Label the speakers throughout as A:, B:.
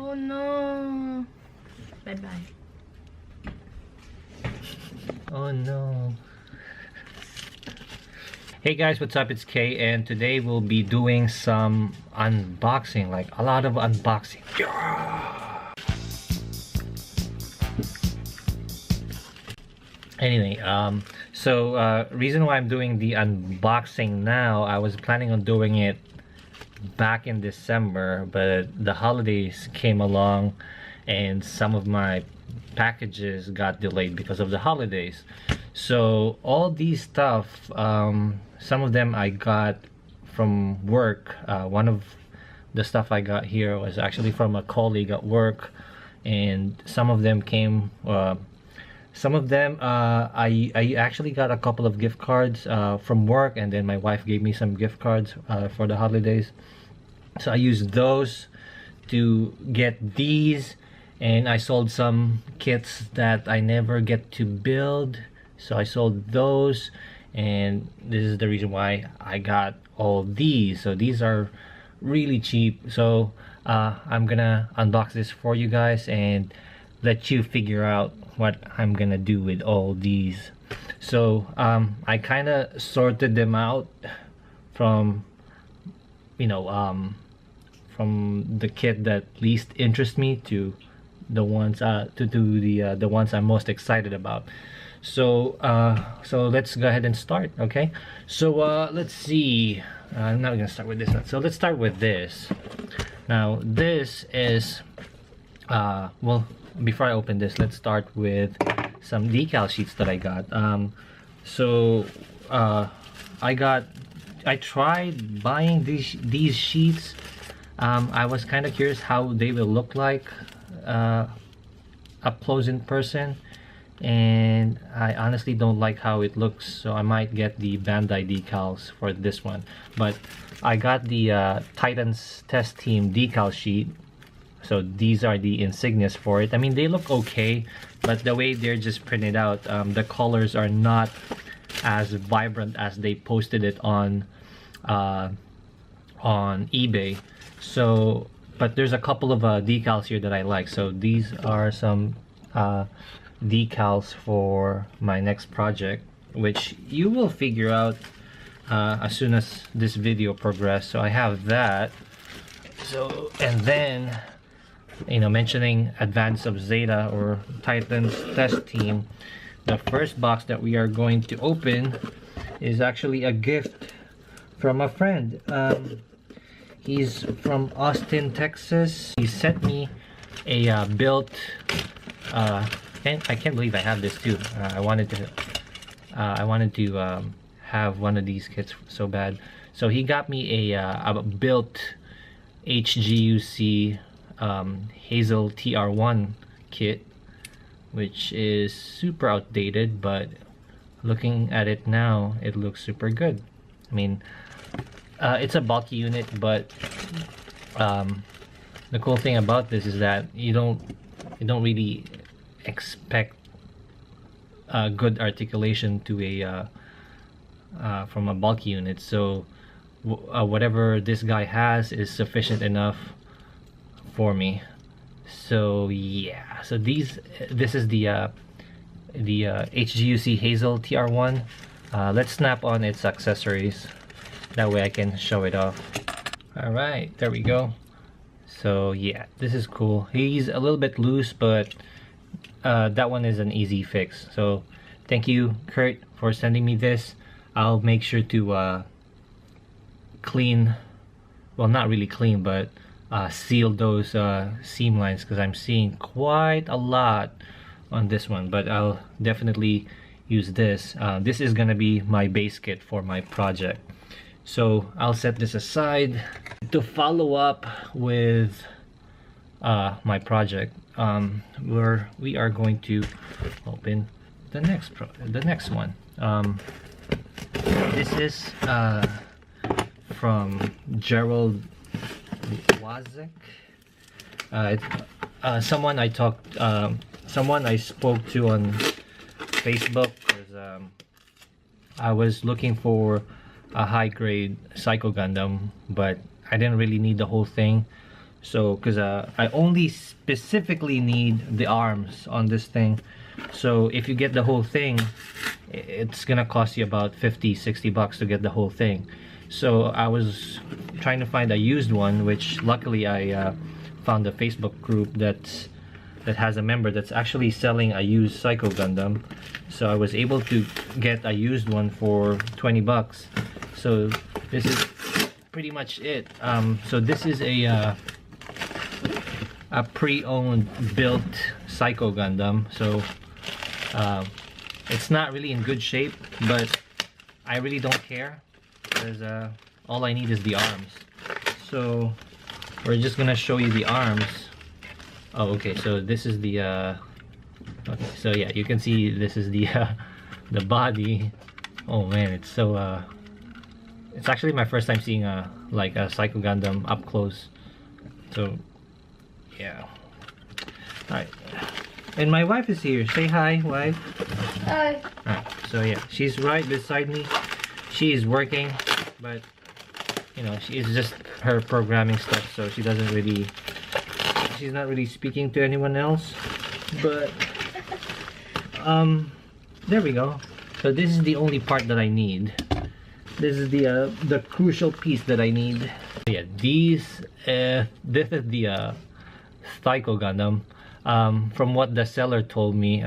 A: Oh no. Bye bye.
B: Oh no. Hey guys, what's up? It's Kay, and today we'll be doing some unboxing, like a lot of unboxing. Anyway, reason why I'm doing the unboxing now, I was planning on doing it back in December, but the holidays came along and some of my packages got delayed because of the holidays. So all these stuff, some of them I got from work. One of the stuff I got here was actually from a colleague at work, and some of them came I actually got a couple of gift cards from work, and then my wife gave me some gift cards for the holidays. So I used those to get these, and I sold some kits that I never get to build. So I sold those, and this is the reason why I got all these. So these are really cheap. So I'm gonna unbox this for you guys and let you figure out what I'm gonna do with all these. So I kind of sorted them out from, you know, from the kit that least interest me to the ones the ones I'm most excited about. So let's go ahead and start. Okay, so let's see. I'm not gonna start with this one, so let's start with this. Now this is well, before I open this, let's start with some decal sheets that I got. I tried buying these sheets. I was kind of curious how they will look like up close in person, and I honestly don't like how it looks, so I might get the Bandai decals for this one. But I got the Titans Test Team decal sheet. So these are the insignias for it. I mean, they look okay, but the way they're just printed out, the colors are not as vibrant as they posted it on eBay. So, but there's a couple of decals here that I like. So these are some decals for my next project, which you will figure out as soon as this video progresses. So I have that. So, and then, you know, mentioning Advance of Zeta or Titans Test Team, the first box that we are going to open is actually a gift from a friend. He's from Austin, Texas. He sent me a built and I can't believe I have this too. I wanted to have one of these kits so bad. So he got me a built HGUC Hazel TR1 kit, which is super outdated, but looking at it now, it looks super good. I mean, it's a bulky unit, but the cool thing about this is that you don't really expect good articulation to a from a bulky unit. So whatever this guy has is sufficient enough for me. So yeah, so this is the HGUC Hazel TR1. Let's snap on its accessories, that way I can show it off. All right, there we go. So yeah, this is cool. He's a little bit loose, but that one is an easy fix. So thank you, Kurt, for sending me this. I'll make sure to clean, well, not really clean, but seal those seam lines, because I'm seeing quite a lot on this one. But I'll definitely use this. This is gonna be my base kit for my project. So I'll set this aside to follow up with my project. Where we are going to open the next one. This is from Gerald Wazek. Someone I spoke to on Facebook, because I was looking for a high grade Psycho Gundam, but I didn't really need the whole thing. So because I only specifically need the arms on this thing. So if you get the whole thing, it's gonna cost you about 50-60 bucks to get the whole thing. So I was trying to find a used one, which luckily I found a Facebook group that has a member that's actually selling a used Psycho Gundam. So I was able to get a used one for 20 bucks. So this is pretty much it. So this is a pre-owned built Psycho Gundam. So it's not really in good shape, but I really don't care because all I need is the arms. So we're just gonna show you the arms. Oh, okay, so this is the okay, so yeah, you can see this is the the body. Oh man, it's so it's actually my first time seeing a Psycho Gundam up close. So yeah. Alright. And my wife is here. Say hi, wife.
A: Hi.
B: Alright, so yeah, she's right beside me. She is working, but you know, it's just her programming stuff, so she's not really speaking to anyone else. But there we go. So this is the only part that I need. This is the crucial piece that I need. Yeah, this is the Psycho Gundam. From what the seller told me,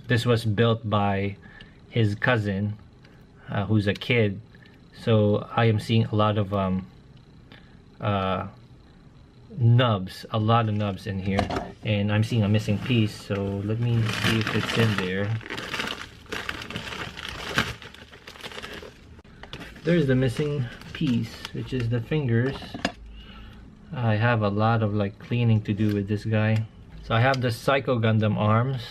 B: this was built by his cousin, who's a kid. So I am seeing a lot of nubs, a lot of nubs in here, and I'm seeing a missing piece. So let me see if it's in there. There's the missing piece, which is the fingers. I have a lot of cleaning to do with this guy. So I have the Psycho Gundam arms,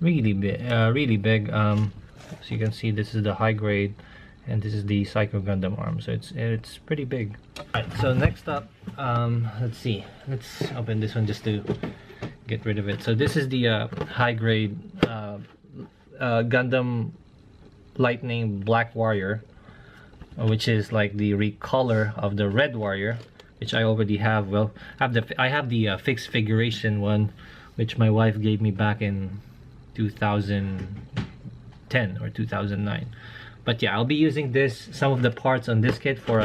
B: really big, really big. So you can see this is the high grade, and this is the Psycho Gundam arm. So it's pretty big. Alright, so next up, let's see. Let's open this one just to get rid of it. So this is the high grade Gundam Lightning Black Warrior, which is like the recolor of the Red Warrior, which I already have. Well, I have the fixed figuration one, which my wife gave me back in 2010 or 2009. But yeah, I'll be using some of the parts on this kit for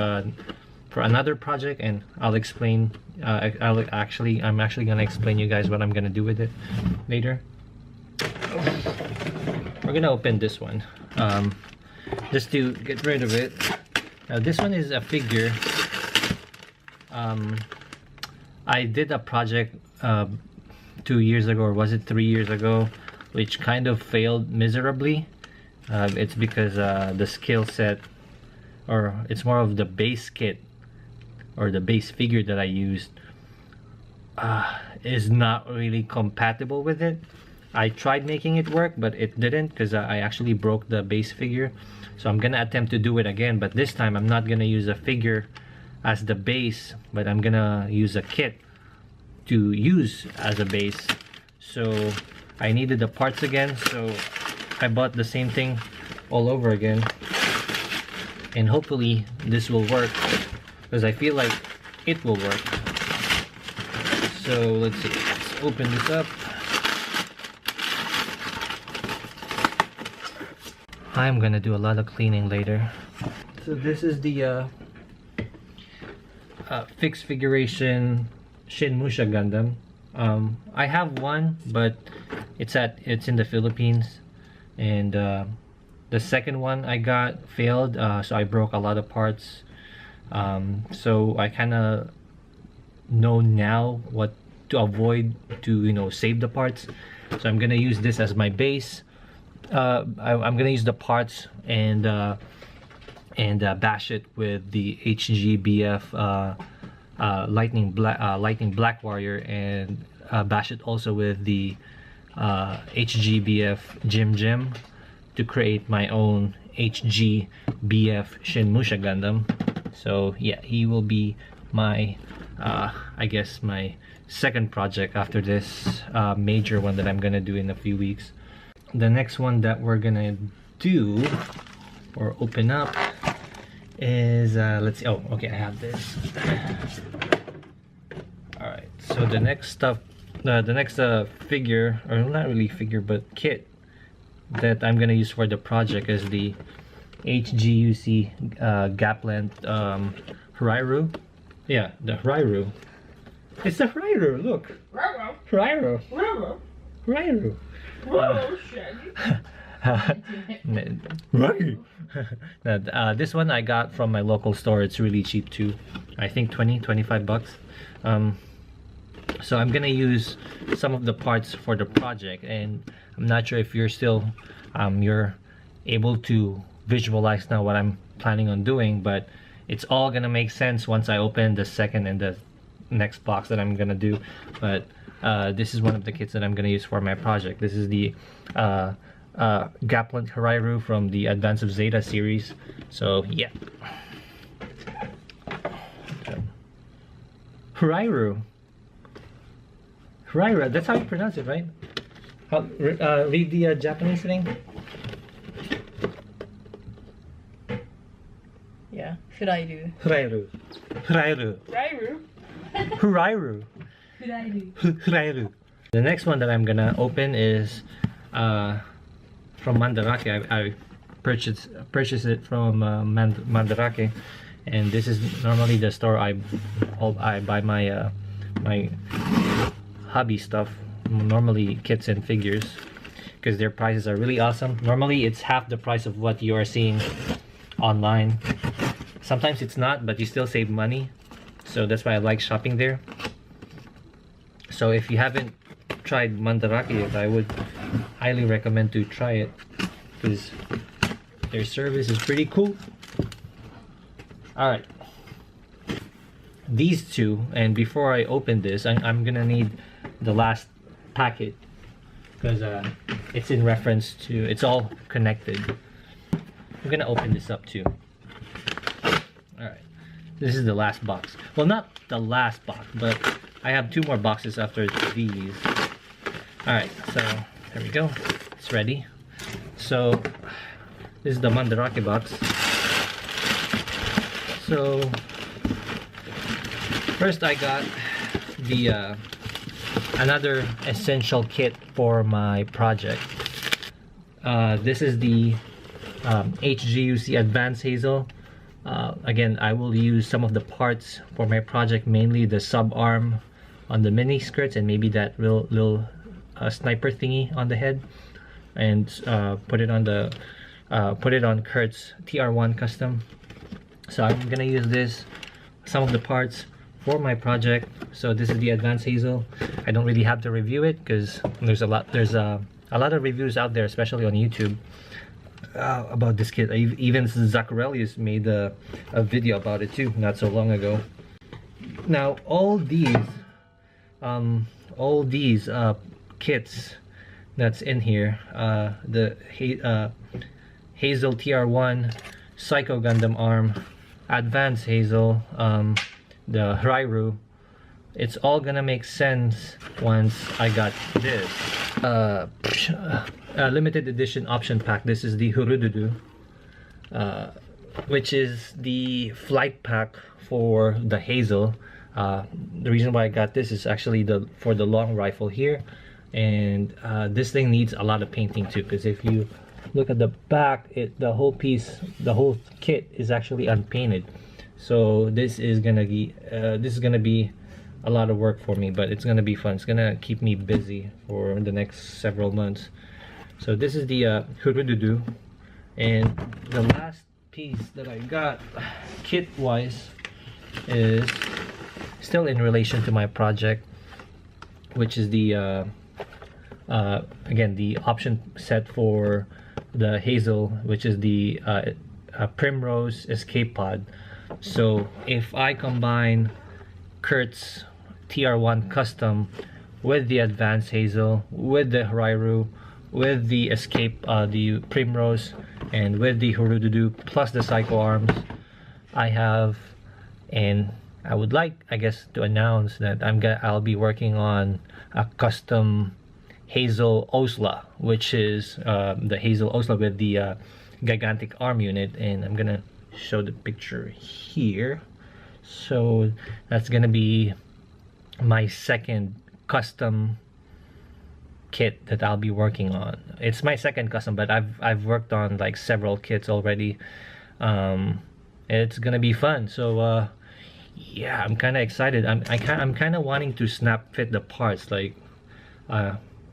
B: another project, and I'll explain. I'm actually gonna explain you guys what I'm gonna do with it later. We're gonna open this one just to get rid of it. Now this one is a figure. I did a project 2 years ago, or was it 3 years ago, which kind of failed miserably. It's because the skill set, or it's more of the base kit or the base figure that I used, is not really compatible with it. I tried making it work, but it didn't, because I actually broke the base figure. So I'm gonna attempt to do it again, but this time I'm not gonna use a figure as the base, but I'm gonna use a kit to use as a base. So I needed the parts again, so I bought the same thing all over again, and hopefully this will work, because I feel like it will work. So let's see, let's open this up. I'm gonna do a lot of cleaning later. So this is the fixed figuration Shinmusha Gundam. I have one, but it's in the Philippines, and the second one I got failed, so I broke a lot of parts. So I kind of know now what to avoid to save the parts. So I'm gonna use this as my base. I'm gonna use the parts and bash it with the HGBF Lightning Black Warrior, and bash it also with the HGBF Jim to create my own HGBF Shinmusha Gundam. So yeah, he will be my I guess my second project after this major one that I'm gonna do in a few weeks. The next one that we're gonna do or open up is let's see. Oh, okay, I have this. All So the next stuff, the next figure, or not really figure, but kit that I'm gonna use for the project is the HGUC gap length Hurairu. Yeah, the Hurairu. It's the Hurairu, look. Hurairu. Hurairu. This one I got from my local store. It's really cheap too. I think 25 bucks. So I'm gonna use some of the parts for the project, and I'm not sure if you're still you're able to visualize now what I'm planning on doing, but it's all gonna make sense once I open the second and the next box that I'm gonna do. But this is one of the kits that I'm gonna use for my project. This is the Gaplant Hurairu from the Advance of Zeta series. So yeah, Hurairu. Hurairu, that's how you pronounce it, right? Read the Japanese thing.
A: Yeah, Hurairu.
B: Hurairu. Hurairu.
A: Hurairu.
B: Hurairu. Hurairu. The next one that I'm gonna open is from Manutaki. I purchased it from Manutaki, and this is normally the store I buy my my hobby stuff, normally kits and figures, because their prices are really awesome. Normally it's half the price of what you are seeing online. Sometimes it's not, but you still save money, so that's why I like shopping there. So if you haven't tried Manutaki, I would highly recommend to try it, because their service is pretty cool. Alright, these two, and before I open this, I'm gonna need the last packet, because it's in reference to, it's all connected. I'm gonna open this up too. Alright, this is the last box. Well, not the last box, but I have two more boxes after these. Alright, so there we go. It's ready. So this is the Manutaki box. So first I got the another essential kit for my project. This is the HGUC Advanced Hazel. Again, I will use some of the parts for my project, mainly the sub arm on the mini skirts, and maybe that little sniper thingy on the head, and put it on Kurt's TR1 custom. So I'm gonna use this, some of the parts for my project. So this is the Advanced Hazel. I don't really have to review it because there's a lot of reviews out there, especially on YouTube, about this kit. Even Zacharelius made a video about it too, not so long ago. Now all these kits that's in here, the Hazel TR1, Psycho Gundam arm, Advanced Hazel, the Hurairu, it's all gonna make sense once I got this limited edition option pack. This is the Hurududu, which is the flight pack for the Hazel. The reason why I got this is actually for the long rifle here, and this thing needs a lot of painting too, because if you look at the back, the whole piece, the whole kit is actually unpainted. So this is gonna be a lot of work for me, but it's gonna be fun. It's gonna keep me busy for the next several months. So this is the Hurududu, and the last piece that I got kit wise is still in relation to my project, which is the again, the option set for the Hazel, which is the Primrose Escape Pod. So if I combine Kurt's TR1 custom with the Advanced Hazel, with the Hurairu, with the Escape, the Primrose, and with the Hurududu plus the Psycho arms, I have, and I would like, I guess, to announce that I'll be working on a custom Hazel Osla, which is the Hazel Osla with the gigantic arm unit, and I'm gonna show the picture here. So that's gonna be my second custom kit that I'll be working on. It's my second custom, but I've worked on like several kits already. It's gonna be fun. So yeah, I'm kind of excited. I'm kind of wanting to snap fit the parts, like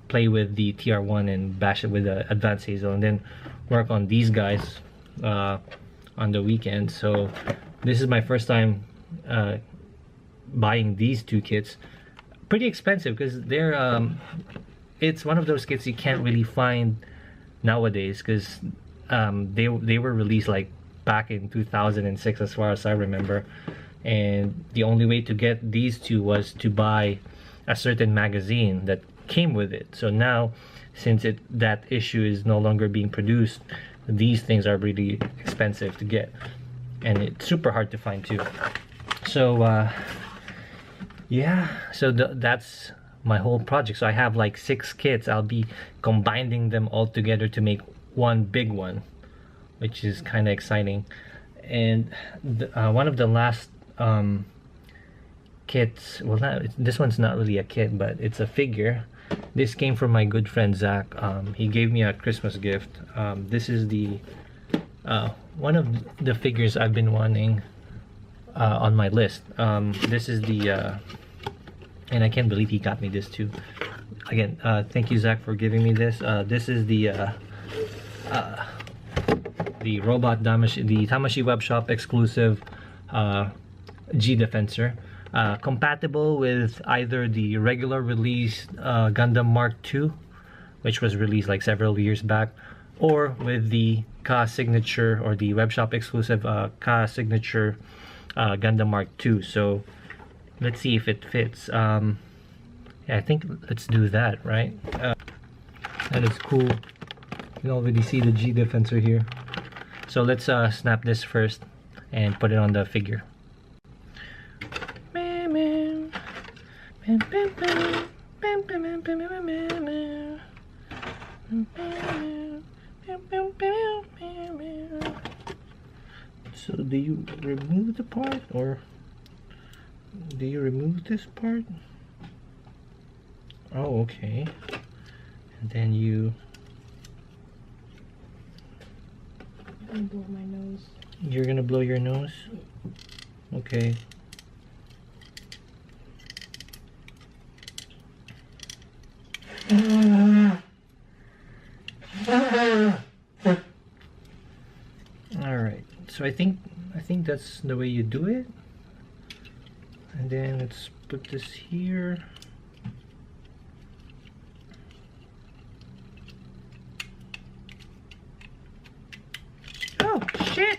B: play with the TR1 and bash it with the advanced hazel, and then work on these guys on the weekend. So this is my first time buying these two kits. Pretty expensive because they're it's one of those kits you can't really find nowadays, because they were released like back in 2006 as far as I remember, and the only way to get these two was to buy a certain magazine that came with it. So now, since that issue is no longer being produced, these things are really expensive to get, and it's super hard to find too. So yeah, so that's my whole project. So I have like 6 kits. I'll be combining them all together to make one big one, which is kind of exciting. And one of the last kits, well, this one's not really a kit, but it's a figure. This came from my good friend Zach. He gave me a Christmas gift. This is the one of the figures I've been wanting on my list. This is the and I can't believe he got me this too. Again, thank you, Zach, for giving me this. This is the robot Damashi, the Tamashi Web Shop exclusive G Defensor, compatible with either the regular release Gundam Mark II, which was released like several years back, or with the Ka signature, or the web shop exclusive Ka signature Gundam Mark II. So let's see if it fits. Yeah, I think let's do that, right? That is cool. You can already see the G Defensor here. So let's snap this first and put it on the figure. So do you remove the part, or do you remove this part? Oh, okay. And then you...
A: I'm gonna blow my nose.
B: You're gonna blow your nose? Okay. Alright, so I think that's the way you do it. And then let's put this here. Oh shit!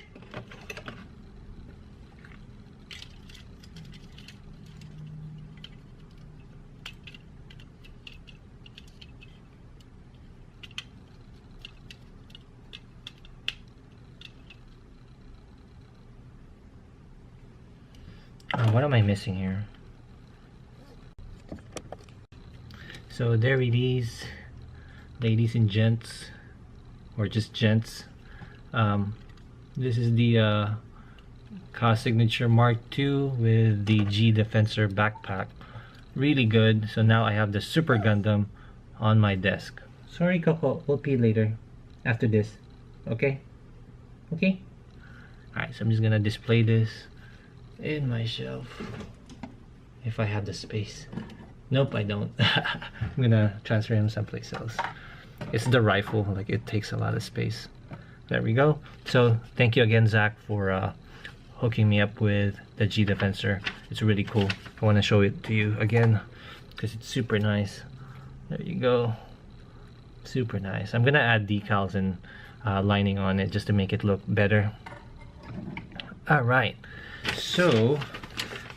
B: What am I missing here? So there it is, ladies and gents, or just gents. This is the Ka Signature Mark II with the G Defensor backpack. Really good. So now I have the Super Gundam on my desk. Sorry, Coco, we'll pee later after this. Okay? Okay? Alright, so I'm just gonna display this in my shelf if I have the space. Nope, I don't. I'm gonna transfer him someplace else. It's the rifle, like it takes a lot of space. There we go. So thank you again, Zach, for hooking me up with the G Defensor. It's really cool. I want to show it to you again because it's super nice. There you go. Super nice. I'm gonna add decals and lining on it just to make it look better. Alright, so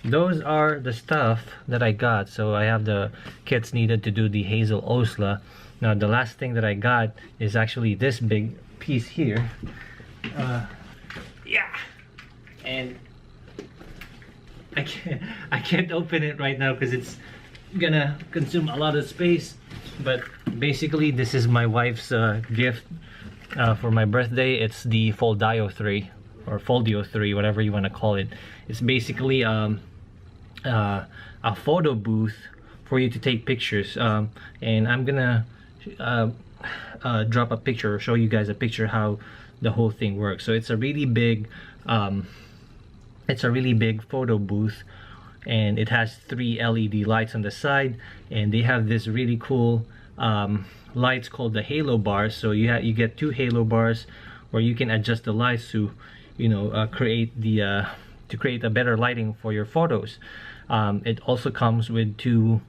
B: those are the stuff that I got. So I have the kits needed to do the Hazel Osla. Now the last thing that I got is actually this big piece here. Yeah, and I can't open it right now because it's gonna consume a lot of space. But basically, this is my wife's gift for my birthday. It's the Foldio 3 or Foldio 3, whatever you want to call it. It's basically a a photo booth for you to take pictures, and I'm gonna drop a picture or show you guys a picture how the whole thing works. So it's a really big photo booth, and it has 3 LED lights on the side, and they have this really cool lights called the halo bars. So you get 2 halo bars where you can adjust the lights to, you know, create a better lighting for your photos. It also comes with 2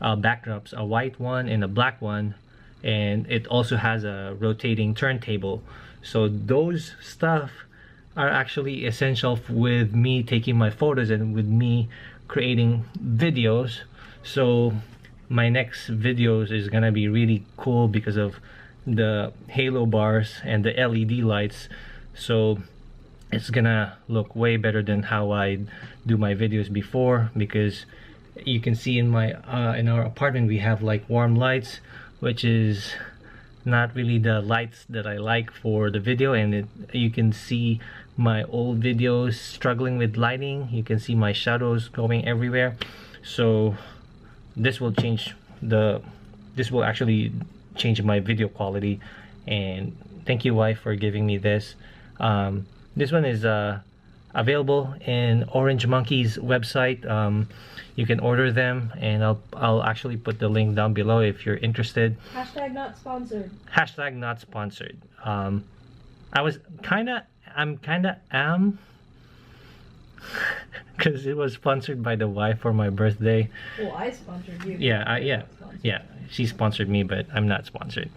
B: backdrops, a white one and a black one, and it also has a rotating turntable. So those stuff are actually essential with me taking my photos and with me creating videos. So my next videos is gonna be really cool because of the halo bars and the LED lights. So it's gonna look way better than how I do my videos before, because you can see in our apartment we have like warm lights, which is not really the lights that I like for the video, and you can see my old videos struggling with lighting. You can see my shadows going everywhere. So this will actually change my video quality, and thank you, wife, for giving me this. This one is available in Orange Monkey's website. You can order them, and I'll actually put the link down below if you're interested.
A: Hashtag not sponsored.
B: Hashtag not sponsored. I'm kinda because it was sponsored by the wife for my birthday.
A: Well, I sponsored you.
B: Yeah, she sponsored me, but I'm not sponsored.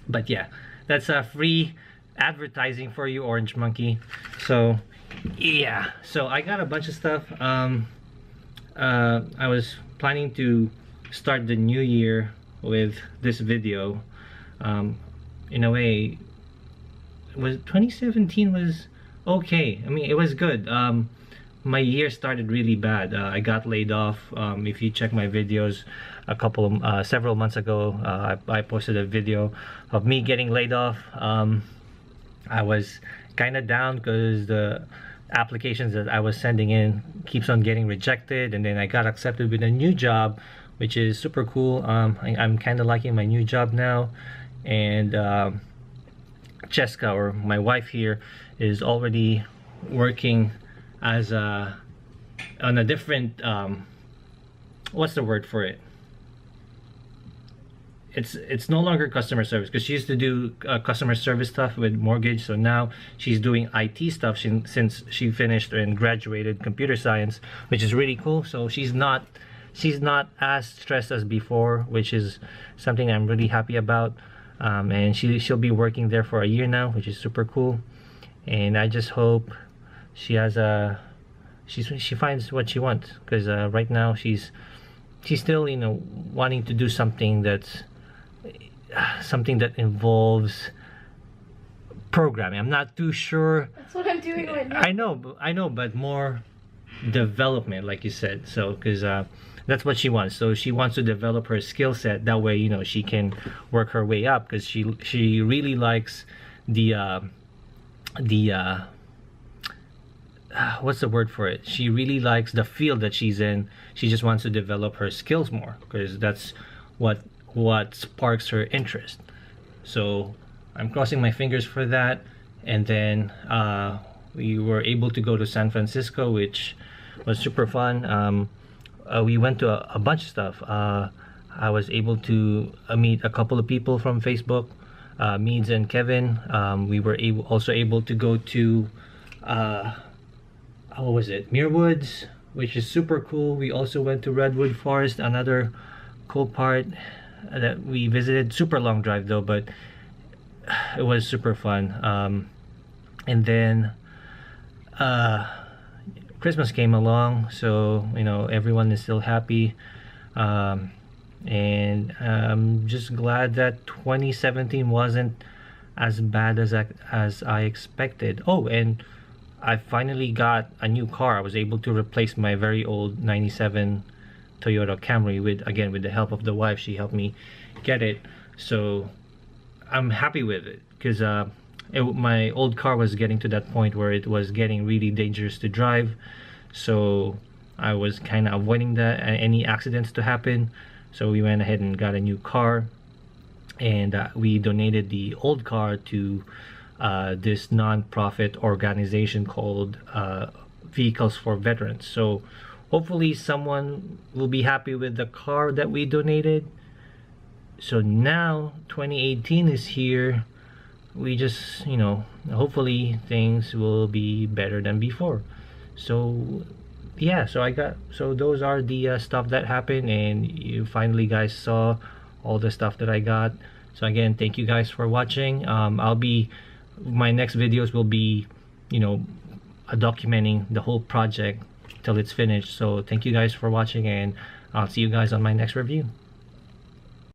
B: But yeah, that's a free advertising for you, Orange Monkey. So yeah, so I got a bunch of stuff. I was planning to start the new year with this video. In a way, 2017 was okay. I mean, it was good. My year started really bad. I got laid off. If you check my videos several months ago, I posted a video of me getting laid off. I was kind of down because the applications that I was sending in keeps on getting rejected, and then I got accepted with a new job, which is super cool. I'm kind of liking my new job now, and Jessica, or my wife here, is already working as on a different what's the word for it? It's no longer customer service, because she used to do customer service stuff with mortgage. So now she's doing IT stuff since she finished and graduated computer science, which is really cool. So she's not as stressed as before, which is something I'm really happy about. And she'll be working there for a year now, which is super cool. And I just hope she finds what she wants, because right now she's still, you know, wanting to do something that involves programming. I'm not too sure.
A: That's what I'm doing right now.
B: I know, but more development, like you said. So because that's what she wants. So she wants to develop her skill set. That way, you know, she can work her way up, because she really likes the what's the word for it? She really likes the field that she's in. She just wants to develop her skills more, because that's what sparks her interest. So I'm crossing my fingers for that. And then we were able to go to San Francisco, which was super fun. We went to a bunch of stuff. I was able to meet a couple of people from Facebook, Meads and Kevin. We were also able to go to what was it, Muirwoods, which is super cool. We also went to Redwood Forest, another cool part that we visited. Super long drive though, but it was super fun. And then Christmas came along, so you know, everyone is still happy. And I'm just glad that 2017 wasn't as bad as I expected. Oh, and I finally got a new car. I was able to replace my very old 97 Toyota Camry with the help of the wife. She helped me get it. So I'm happy with it, because my old car was getting to that point where it was getting really dangerous to drive. So I was kind of avoiding that any accidents to happen, so we went ahead and got a new car, and we donated the old car to this non-profit organization called Vehicles for Veterans. So hopefully someone will be happy with the car that we donated. So now 2018 is here. We just, you know, hopefully things will be better than before. So yeah, so those are the stuff that happened, and you finally guys saw all the stuff that I got. So again, thank you guys for watching. My next videos will be, you know, documenting the whole project till it's finished. So thank you guys for watching, and I'll see you guys on my next review.